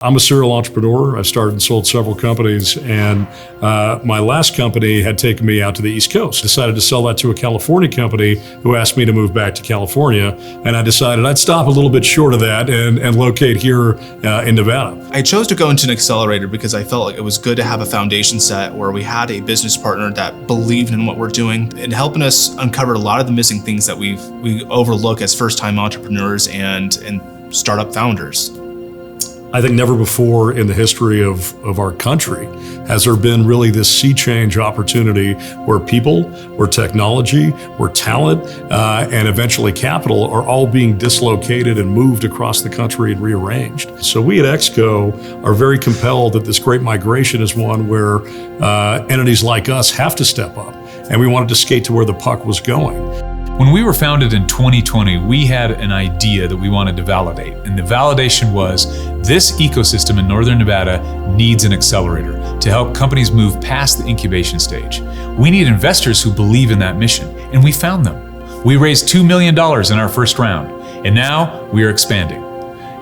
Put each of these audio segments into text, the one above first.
I'm a serial entrepreneur. I started and sold several companies, and my last company had taken me out to the East Coast. Decided to sell that to a California company who asked me to move back to California, and I decided I'd stop a little bit short of that and locate here in Nevada. I chose to go into an accelerator because I felt like it was good to have a foundation set where we had a business partner that believed in what we're doing and helping us uncover a lot of the missing things that we overlook as first-time entrepreneurs and startup founders. I think never before in the history of our country has there been really this sea change opportunity where people, where technology, where talent, and eventually capital are all being dislocated and moved across the country and rearranged. So we at XCO are very compelled that this great migration is one where entities like us have to step up, and we wanted to skate to where the puck was going. When we were founded in 2020, we had an idea that we wanted to validate. And the validation was this ecosystem in Northern Nevada needs an accelerator to help companies move past the incubation stage. We need investors who believe in that mission, and we found them. We raised $2 million in our first round, and now we are expanding.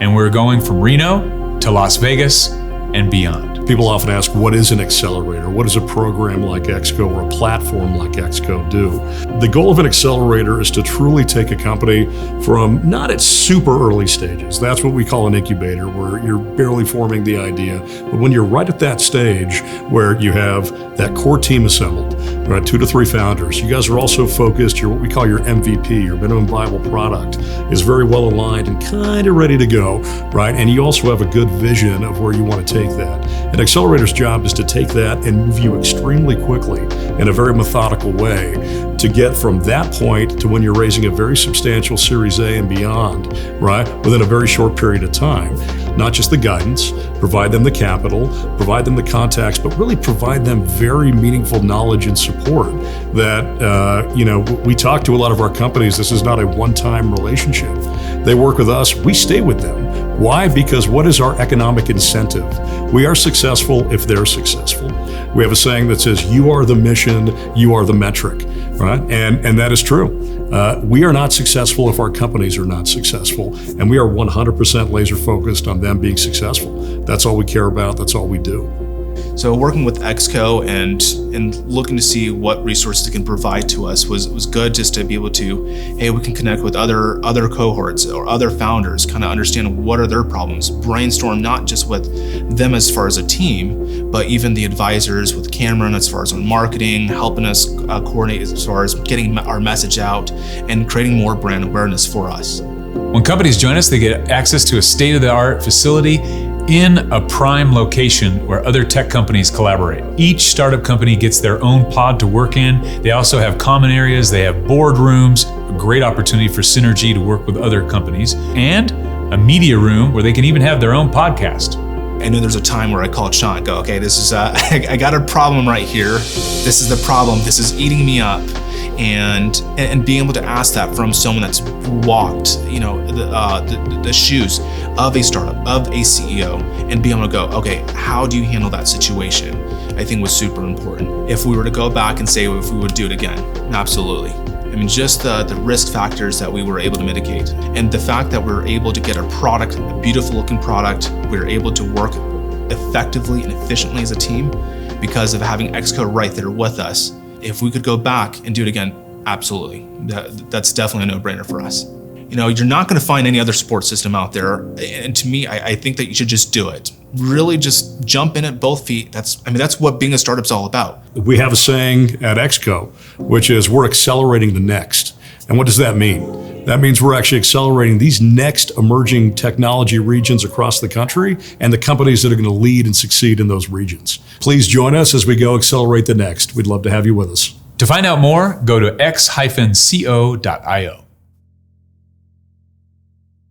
And we're going from Reno to Las Vegas and beyond. People often ask, what is an accelerator? What does a program like XCO or a platform like XCO do? The goal of an accelerator is to truly take a company from not at super early stages. That's what we call an incubator, where you're barely forming the idea. But when you're right at that stage where you have that core team assembled, right, 2 to 3 founders, you guys are also focused, what we call your MVP, your minimum viable product, is very well aligned and kind of ready to go, right? And you also have a good vision of where you want to take that. An accelerator's job is to take that and move you extremely quickly in a very methodical way to get from that point to when you're raising a very substantial Series A and beyond, right, within a very short period of time. Not just the guidance, provide them the capital, provide them the contacts, but really provide them very meaningful knowledge and support that, we talk to a lot of our companies. This is not a one-time relationship. They work with us, we stay with them. Why? Because what is our economic incentive? We are successful if they're successful. We have a saying that says, you are the mission, you are the metric, right? And that is true. We are not successful if our companies are not successful, and we are 100% laser focused on them being successful. That's all we care about, that's all we do. So working with XCO and looking to see what resources it can provide to us was good, just to be able to, hey, we can connect with other cohorts or other founders, kind of understand what are their problems, brainstorm not just with them as far as a team, but even the advisors with Cameron as far as on marketing, helping us coordinate as far as getting our message out and creating more brand awareness for us. When companies join us, they get access to a state-of-the-art facility in a prime location where other tech companies collaborate. Each startup company gets their own pod to work in. They also have common areas, they have boardrooms, a great opportunity for synergy to work with other companies, and a media room where they can even have their own podcast. I know there's a time where I called Sean and go, okay, this is, I got a problem right here. This is the problem, this is eating me up. And being able to ask that from someone that's walked, the shoes of a startup, of a CEO, and being able to go, okay, how do you handle that situation? I think was super important. If we were to go back and say if we would do it again, absolutely. I mean, just the risk factors that we were able to mitigate, and the fact that we were able to get a product, a beautiful looking product, we were able to work effectively and efficiently as a team because of having XCO right there with us. If we could go back and do it again, absolutely. That's definitely a no-brainer for us. You're not going to find any other support system out there. And to me, I think that you should just do it. Really just jump in at both feet. That's what being a startup's all about. We have a saying at XCO, which is we're accelerating the next. And what does that mean? That means we're actually accelerating these next emerging technology regions across the country and the companies that are going to lead and succeed in those regions. Please join us as we go accelerate the next. We'd love to have you with us. To find out more, go to x-co.io.